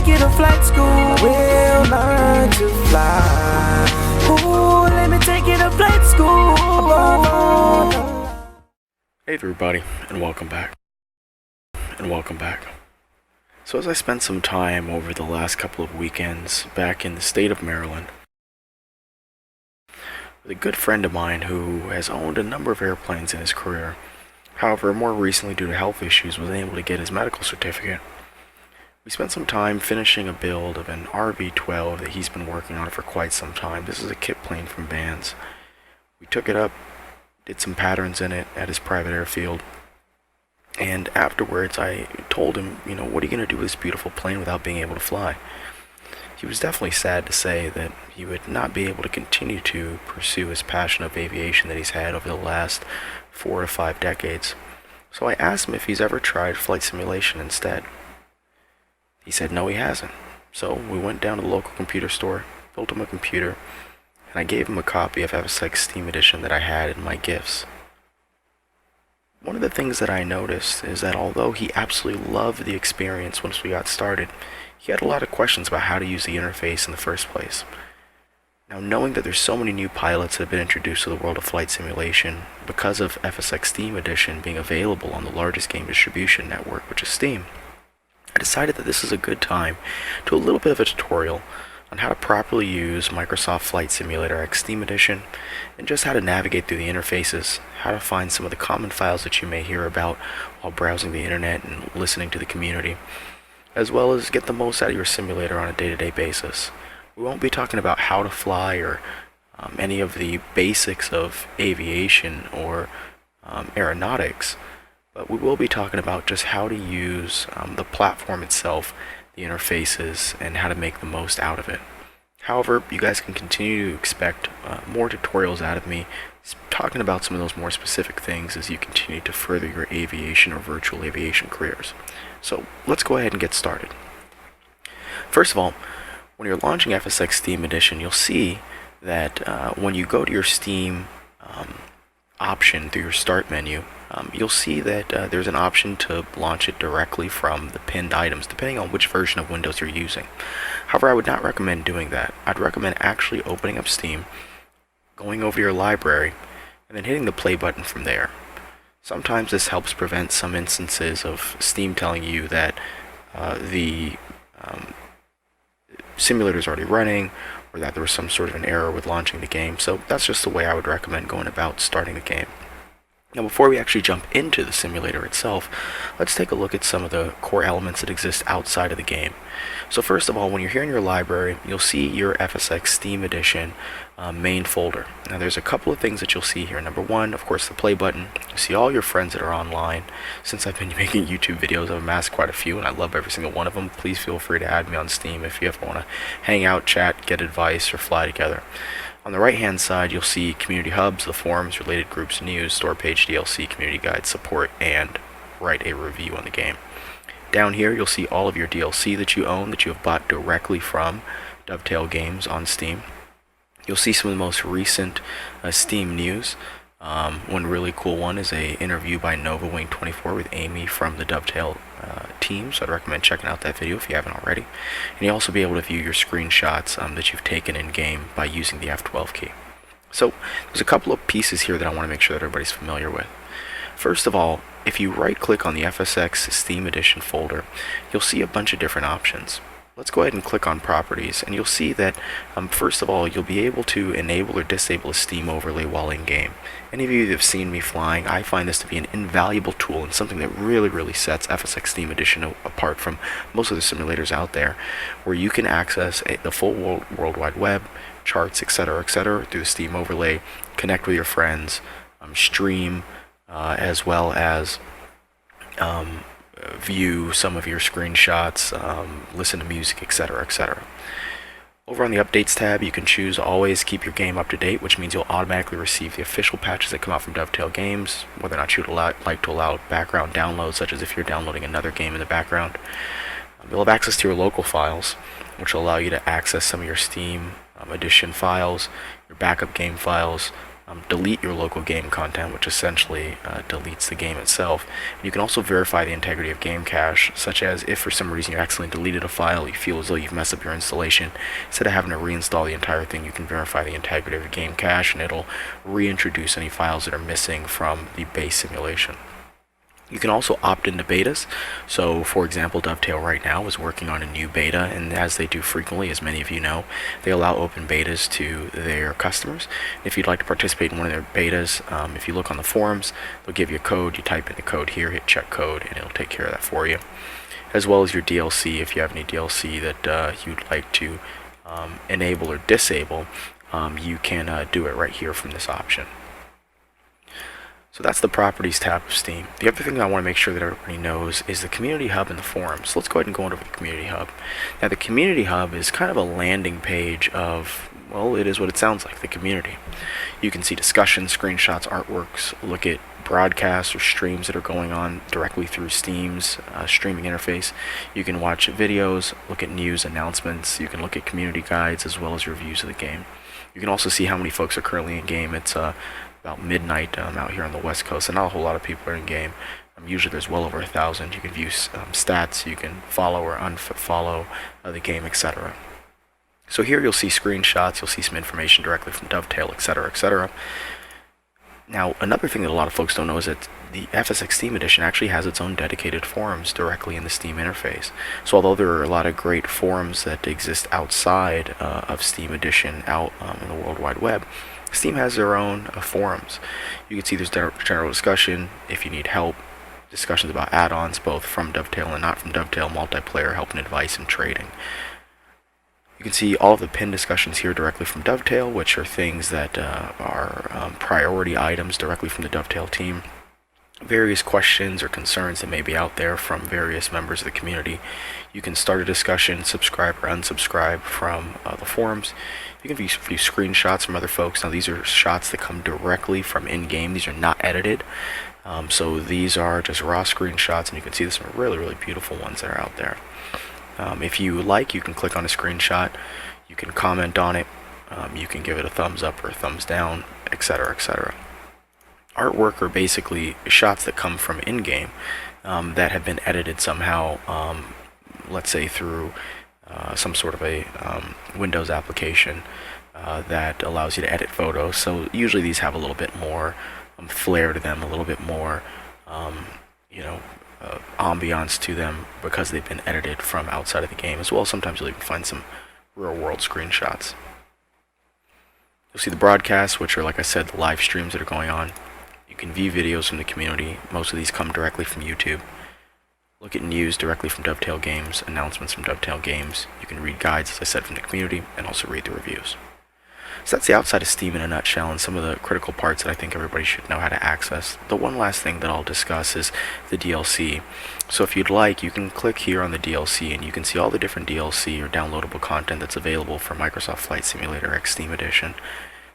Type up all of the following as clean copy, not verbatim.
take you to flight school. We'll learn to fly. Ooh, let me take you to flight school. Hey everybody, and welcome back. So as I spent some time over the last couple of weekends back in the state of Maryland with a good friend of mine who has owned a number of airplanes in his career, however, more recently due to health issues wasn't able to get his medical certificate. We spent some time finishing a build of an RV-12 that he's been working on for quite some time. This is a kit plane from Vans. We took it up, did some patterns in it at his private airfield, and afterwards I told him, what are you going to do with this beautiful plane without being able to fly? He was definitely sad to say that he would not be able to continue to pursue his passion of aviation that he's had over the last 4 to 5 decades. So I asked him if he's ever tried flight simulation instead. He said no, he hasn't. So we went down to the local computer store, built him a computer, and I gave him a copy of FSX Steam Edition that I had in my gifts. One of the things that I noticed is that although he absolutely loved the experience once we got started, he had a lot of questions about how to use the interface in the first place. Now, knowing that there's so many new pilots that have been introduced to the world of flight simulation because of FSX Steam Edition being available on the largest game distribution network, which is Steam, I decided that this is a good time to do a little bit of a tutorial on how to properly use Microsoft Flight Simulator X Steam Edition, and just how to navigate through the interfaces, how to find some of the common files that you may hear about while browsing the internet and listening to the community, as well as get the most out of your simulator on a day-to-day basis. We won't be talking about how to fly or any of the basics of aviation or aeronautics, but we will be talking about just how to use the platform itself, the interfaces, and how to make the most out of it. However, you guys can continue to expect more tutorials out of me talking about some of those more specific things as you continue to further your aviation or virtual aviation careers. So let's go ahead and get started. First of all, when you're launching FSX Steam Edition, you'll see that when you go to your Steam option through your start menu, you'll see that there's an option to launch it directly from the pinned items, depending on which version of Windows you're using. However, I would not recommend doing that. I'd recommend actually opening up Steam, going over to your library, and then hitting the play button from there. Sometimes this helps prevent some instances of Steam telling you that the simulator is already running, or that there was some sort of an error with launching the game. So that's just the way I would recommend going about starting the game. Now, before we actually jump into the simulator itself, let's take a look at some of the core elements that exist outside of the game. So first of all, when you're here in your library, you'll see your FSX Steam Edition main folder. Now, there's a couple of things that you'll see here. Number one, of course, the play button. You see all your friends that are online. Since I've been making YouTube videos, I've amassed quite a few, and I love every single one of them. Please feel free to add me on Steam if you ever want to hang out, chat, get advice, or fly together. On the right-hand side, you'll see community hubs, the forums, related groups, news, store page, DLC, community guide, support, and write a review on the game. Down here, you'll see all of your DLC that you own, that you have bought directly from Dovetail Games on Steam. You'll see some of the most recent Steam news. One really cool one is an interview by Nova Wing 24 with Amy from the Dovetail team, so I'd recommend checking out that video if you haven't already. And you'll also be able to view your screenshots that you've taken in-game by using the F12 key. So there's a couple of pieces here that I want to make sure that everybody's familiar with. First of all, if you right-click on the FSX Steam Edition folder, you'll see a bunch of different options. Let's go ahead and click on Properties, and you'll see that, first of all, you'll be able to enable or disable a Steam overlay while in-game. Any of you that have seen me flying, I find this to be an invaluable tool and something that really sets FSX Steam Edition apart from most of the simulators out there, where you can access the full World Wide Web, charts, etc., through the Steam overlay, connect with your friends, stream, as well as view some of your screenshots, listen to music, etc. Over on the Updates tab, you can choose Always Keep Your Game Up to Date, which means you'll automatically receive the official patches that come out from Dovetail Games, whether or not you'd like to allow background downloads, such as if you're downloading another game in the background. You'll have access to your local files, which will allow you to access some of your Steam Edition files, your backup game files, delete your local game content, which essentially deletes the game itself. And you can also verify the integrity of game cache, such as if for some reason you accidentally deleted a file, you feel as though you've messed up your installation, instead of having to reinstall the entire thing, you can verify the integrity of the game cache, and it'll reintroduce any files that are missing from the base simulation. You can also opt into betas. So, for example, Dovetail right now is working on a new beta, and as they do frequently, as many of you know, they allow open betas to their customers. If you'd like to participate in one of their betas, if you look on the forums, they'll give you a code. You type in the code here, hit check code, and it'll take care of that for you. As well as your DLC, if you have any DLC that you'd like to enable or disable, you can do it right here from this option. So that's the Properties tab of Steam. The other thing I want to make sure that everybody knows is the Community Hub and the forums. So let's go ahead and go over the Community Hub. Now the Community Hub is kind of a landing page of, well, it is what it sounds like, the community. You can see discussions, screenshots, artworks, look at broadcasts or streams that are going on directly through Steam's streaming interface. You can watch videos, look at news, announcements, you can look at community guides as well as reviews of the game. You can also see how many folks are currently in game. It's about midnight out here on the West Coast, and not a whole lot of people are in game. Usually there's well over 1,000. You can view stats, you can follow or unfollow the game, etc. So here you'll see screenshots, you'll see some information directly from Dovetail, etc., etc. Now, another thing that a lot of folks don't know is that the FSX Steam Edition actually has its own dedicated forums directly in the Steam interface. So although there are a lot of great forums that exist outside of Steam Edition out in the World Wide Web, Steam has their own forums. You can see there's general discussion, if you need help, discussions about add-ons, both from Dovetail and not from Dovetail, multiplayer, help and advice, and trading. You can see all of the pinned discussions here directly from Dovetail, which are things that are priority items directly from the Dovetail team. Various questions or concerns that may be out there from various members of the community. You can start a discussion, subscribe or unsubscribe from the forums. You can view screenshots from other folks. Now these are shots that come directly from in-game. These are not edited. So these are just raw screenshots, and you can see there's some really, really beautiful ones that are out there. If you like, you can click on a screenshot, you can comment on it, you can give it a thumbs up or a thumbs down, etc., etc. Artwork are basically shots that come from in-game that have been edited somehow, let's say through some sort of a Windows application that allows you to edit photos. So usually these have a little bit more flair to them, a little bit more, ambiance to them because they've been edited from outside of the game as well. Sometimes you'll even find some real-world screenshots. You'll see the broadcasts, which are, like I said, the live streams that are going on. You can view videos from the community. Most of these come directly from YouTube. Look at news directly from Dovetail Games, announcements from Dovetail Games. You can read guides, as I said, from the community, and also read the reviews. So that's the outside of Steam in a nutshell, and some of the critical parts that I think everybody should know how to access. The one last thing that I'll discuss is the DLC. So if you'd like, you can click here on the DLC, and you can see all the different DLC or downloadable content that's available for Microsoft Flight Simulator X Steam Edition.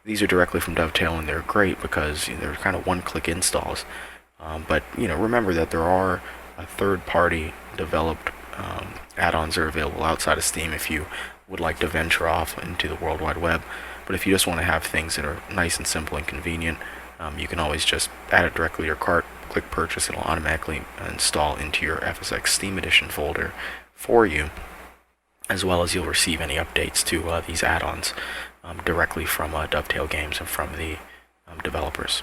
These are directly from Dovetail, and they're great because they're kind of one-click installs. But remember that there are third-party developed add-ons that are available outside of Steam if you would like to venture off into the World Wide Web. But if you just want to have things that are nice and simple and convenient, you can always just add it directly to your cart, click purchase, it'll automatically install into your FSX Steam Edition folder for you, as well as you'll receive any updates to these add-ons directly from Dovetail Games and from the developers.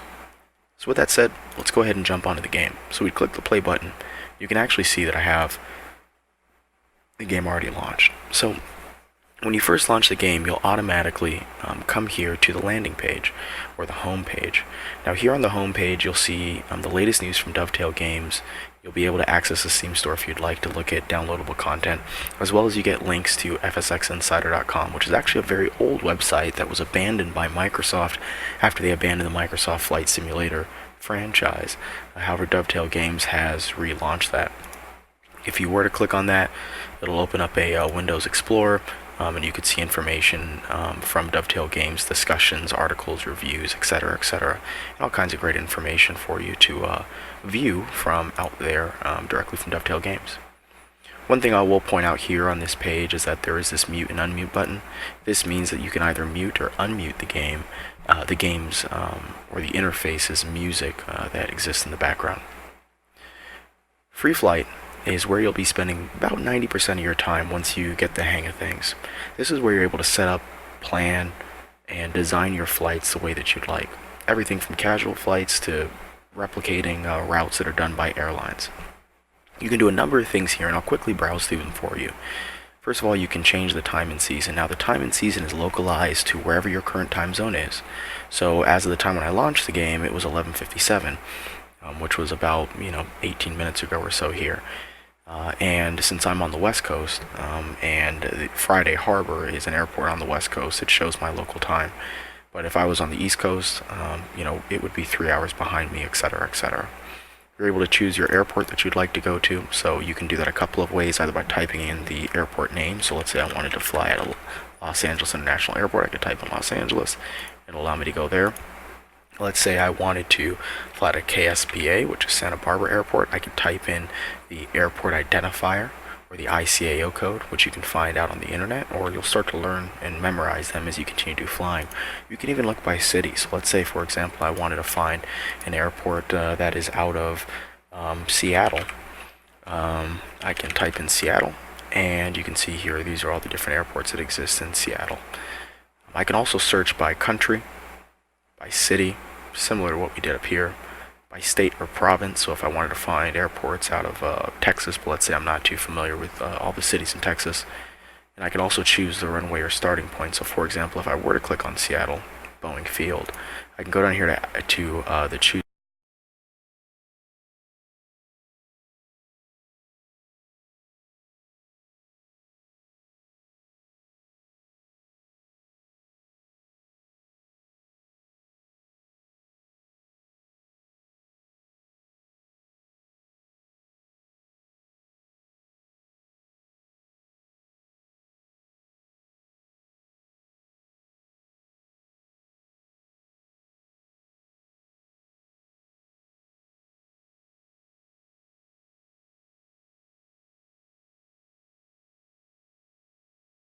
So with that said, let's go ahead and jump onto the game. So we click the play button. You can actually see that I have the game already launched. So when you first launch the game, you'll automatically come here to the landing page, or the home page. Now here on the home page, you'll see the latest news from Dovetail Games. You'll be able to access the Steam store if you'd like to look at downloadable content, as well as you get links to fsxinsider.com, which is actually a very old website that was abandoned by Microsoft after they abandoned the Microsoft Flight Simulator franchise. However, Dovetail Games has relaunched that. If you were to click on that, it'll open up a Windows Explorer, and you could see information from Dovetail Games, discussions, articles, reviews, etc., etc., and all kinds of great information for you to view from out there directly from Dovetail Games. One thing I will point out here on this page is that there is this mute and unmute button. This means that you can either mute or unmute the game the game's or the interface's music that exists in the background. Free flight is where you'll be spending about 90% of your time once you get the hang of things. This is where you're able to set up, plan, and design your flights the way that you'd like. Everything from casual flights to replicating routes that are done by airlines. You can do a number of things here, and I'll quickly browse through them for you. First of all, you can change the time and season. Now, the time and season is localized to wherever your current time zone is. So, as of the time when I launched the game, it was 11:57, which was about 18 minutes ago or so here. And since I'm on the West Coast, and Friday Harbor is an airport on the West Coast, it shows my local time. But if I was on the East Coast, it would be 3 hours behind me, etc., etc. You're able to choose your airport that you'd like to go to, so you can do that a couple of ways, either by typing in the airport name. So let's say I wanted to fly at a Los Angeles International Airport, I could type in Los Angeles. It'll allow me to go there. Let's say I wanted to fly to KSBA, which is Santa Barbara Airport. I could type in the airport identifier, or the ICAO code, which you can find out on the internet, or you'll start to learn and memorize them as you continue to do flying. You can even look by city. So let's say, for example, I wanted to find an airport that is out of Seattle. I can type in Seattle, and you can see here, these are all the different airports that exist in Seattle. I can also search by country, by city, similar to what we did up here, by state or province. So if I wanted to find airports out of Texas, but let's say I'm not too familiar with all the cities in Texas, and I can also choose the runway or starting point. So for example, if I were to click on Seattle Boeing Field, I can go down here to the choose